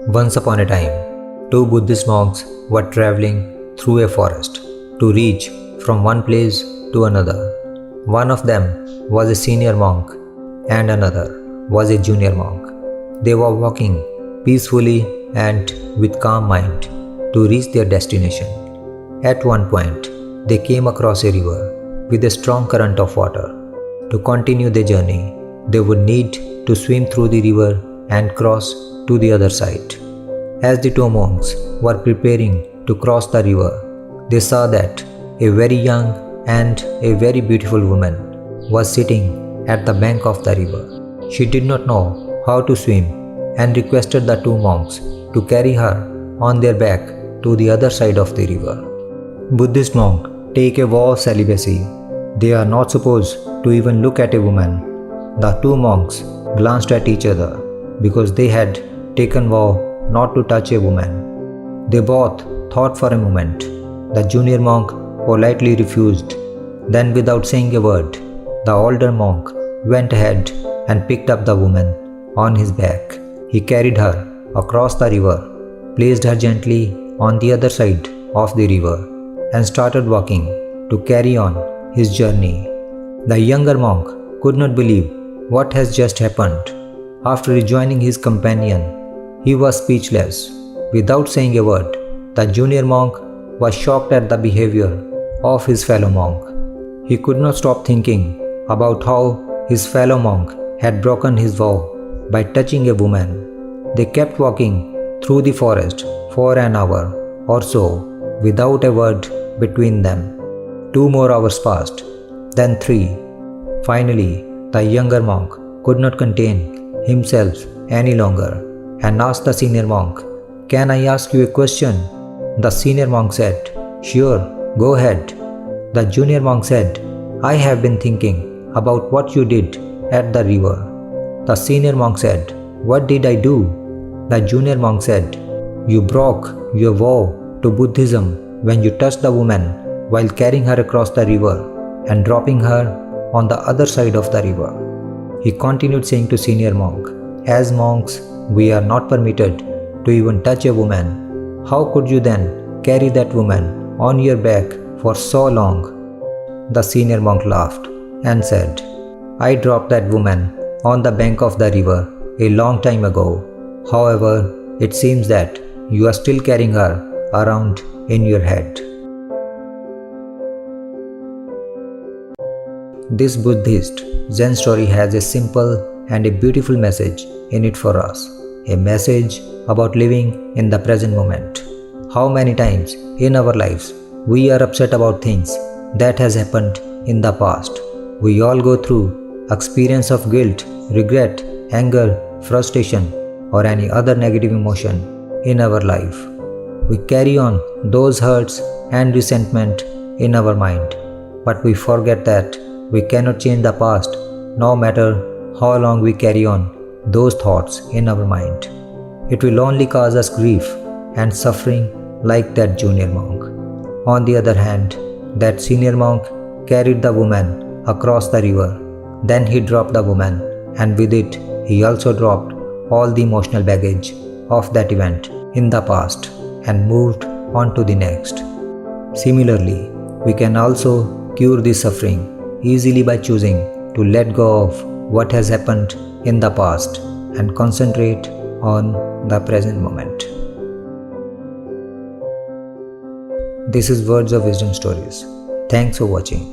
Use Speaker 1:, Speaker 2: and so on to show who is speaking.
Speaker 1: Once upon a time, two Buddhist monks were traveling through a forest to reach from one place to another. One of them was a senior monk and another was a junior monk. They were walking peacefully and with calm mind to reach their destination. At one point, they came across a river with a strong current of water. To continue their journey, they would need to swim through the river and cross to the other side. As the two monks were preparing to cross the river, they saw that a very young and a very beautiful woman was sitting at the bank of the river. She did not know how to swim and requested the two monks to carry her on their back to the other side of the river. Buddhist monk take a vow of celibacy. They are not supposed to even look at a woman. The two monks glanced at each other because they had taken vow not to touch a woman. They both thought for a moment. The junior monk politely refused. Then, without saying a word, the older monk went ahead and picked up the woman on his back. He carried her across the river, placed her gently on the other side of the river, and started walking to carry on his journey. The younger monk could not believe what has just happened. After rejoining his companion, he was speechless. Without saying a word, the junior monk was shocked at the behavior of his fellow monk. He could not stop thinking about how his fellow monk had broken his vow by touching a woman. They kept walking through the forest for an hour or so without a word between them. 2 more hours passed, then 3. Finally, the younger monk could not contain himself any longer and asked the senior monk, "Can I ask you a question?" The senior monk said, "Sure, go ahead." The junior monk said, "I have been thinking about what you did at the river." The senior monk said, "What did I do?" The junior monk said, "You broke your vow to Buddhism when you touched the woman while carrying her across the river and dropping her on the other side of the river." He continued saying to senior monk, "As monks, we are not permitted to even touch a woman. How could you then carry that woman on your back for so long?" The senior monk laughed and said, "I dropped that woman on the bank of the river a long time ago. However, it seems that you are still carrying her around in your head." This Buddhist Zen story has a simple and a beautiful message in it for us. A message about living in the present moment. How many times in our lives we are upset about things that has happened in the past. We all go through experience of guilt, regret, anger, frustration, or any other negative emotion in our life. We carry on those hurts and resentment in our mind, but we forget that we cannot change the past no matter how long we carry on those thoughts in our mind. It will only cause us grief and suffering like that junior monk. On the other hand, that senior monk carried the woman across the river. Then he dropped the woman, and with it, he also dropped all the emotional baggage of that event in the past and moved on to the next. Similarly, we can also cure this suffering easily by choosing to let go of what has happened in the past and concentrate on the present moment. This is Words of Wisdom Stories. Thanks for watching.